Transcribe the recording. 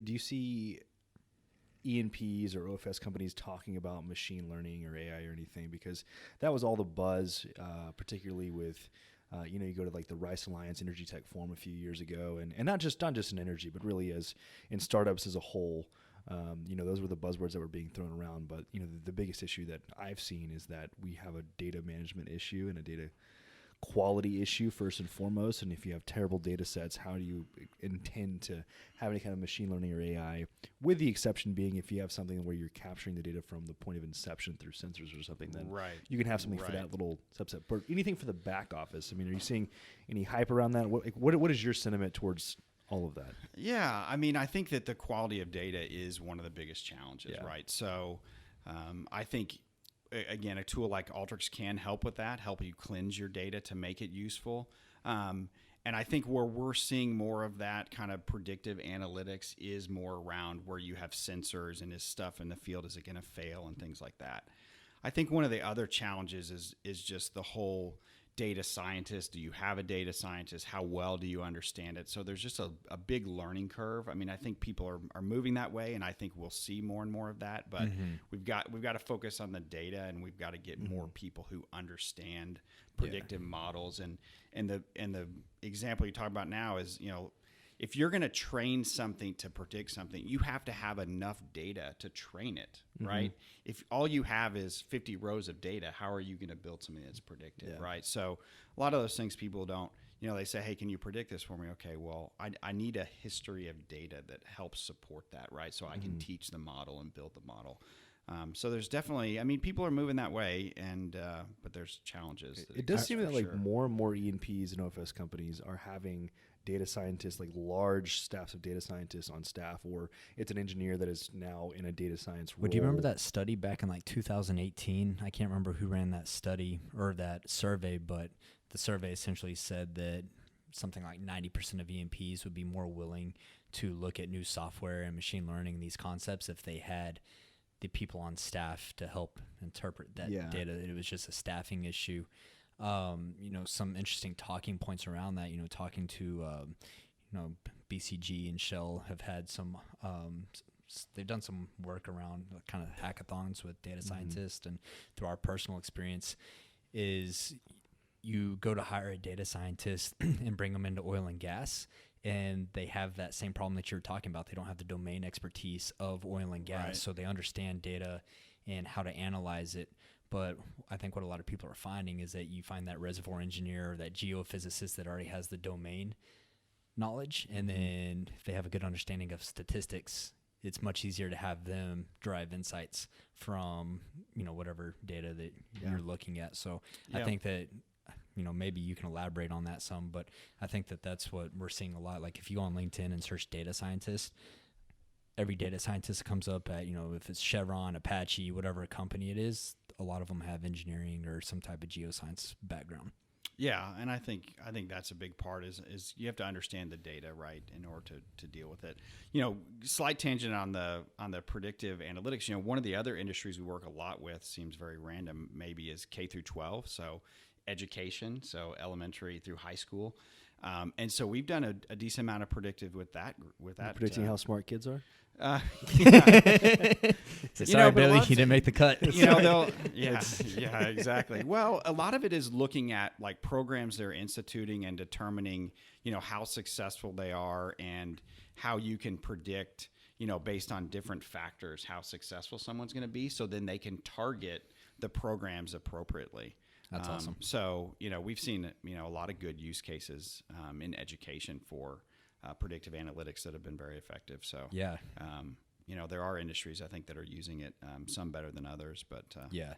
do you see ENPs or OFS companies talking about machine learning or AI or anything? Because that was all the buzz, particularly with, you go to like the Rice Alliance Energy Tech Forum a few years ago, and not just in energy, but really as in startups as a whole. Those were the buzzwords that were being thrown around. But the biggest issue that I've seen is that we have a data management issue and a data quality issue first and foremost. And if you have terrible data sets, how do you intend to have any kind of machine learning or AI, with the exception being if you have something where you're capturing the data from the point of inception through sensors or something, then you can have something for that little subset. But anything for the back office, I mean, are you seeing any hype around that? What is your sentiment towards all of that? Yeah, I mean, I think that the quality of data is one of the biggest challenges, right? So I think, again, a tool like Alteryx can help with that, help you cleanse your data to make it useful. And I think where we're seeing more of that kind of predictive analytics is more around where you have sensors and is stuff in the field, is it going to fail and things like that. I think one of the other challenges is just the whole data scientist. Do you have a data scientist? How well do you understand it? So there's just a big learning curve. I mean, I think people are moving that way, and I think we'll see more and more of that. But we've got to focus on the data, and we've got to get more people who understand predictive models. And the example you talk about now is, if you're going to train something to predict something, you have to have enough data to train it, right? If all you have is 50 rows of data, how are you going to build something that's predictive, right? So a lot of those things people don't, they say, hey, can you predict this for me? Okay, well, I need a history of data that helps support that, right? So I can teach the model and build the model. So there's definitely, I mean, people are moving that way, and but there's challenges. It does seem that like more and more ENPs and OFS companies are having data scientists, like large staffs of data scientists on staff, or it's an engineer that is now in a data science role. Would you remember that study back in like 2018? I can't remember who ran that study or that survey, but the survey essentially said that something like 90% of ENPs would be more willing to look at new software and machine learning and these concepts if they had the people on staff to help interpret that data. It was just a staffing issue. Some interesting talking points around that, talking to, BCG and Shell have had some, they've done some work around kind of hackathons with data scientists, and through our personal experience is you go to hire a data scientist and bring them into oil and gas, and they have that same problem that you're talking about. They don't have the domain expertise of oil and gas, so they understand data and how to analyze it. But I think what a lot of people are finding is that you find that reservoir engineer or that geophysicist that already has the domain knowledge, and then if they have a good understanding of statistics, it's much easier to have them drive insights from, whatever data that you're looking at. So I think that, maybe you can elaborate on that some, but I think that that's what we're seeing a lot. Like if you go on LinkedIn and search data scientist, every data scientist comes up at, if it's Chevron, Apache, whatever company it is, a lot of them have engineering or some type of geoscience background. Yeah, and I think that's a big part is you have to understand the data, right, in order to deal with it. Slight tangent on the predictive analytics. One of the other industries we work a lot with, seems very random maybe, is K through 12, so education, so elementary through high school. And so we've done a decent amount of predictive with that. Predicting how smart kids are? Sorry, Billy, you didn't make the cut. Exactly. Well, a lot of it is looking at like programs they're instituting and determining, how successful they are and how you can predict, based on different factors, how successful someone's going to be. So then they can target the programs appropriately. That's awesome. So, we've seen, a lot of good use cases in education for predictive analytics that have been very effective. So, there are industries, I think, that are using it, some better than others. But yeah,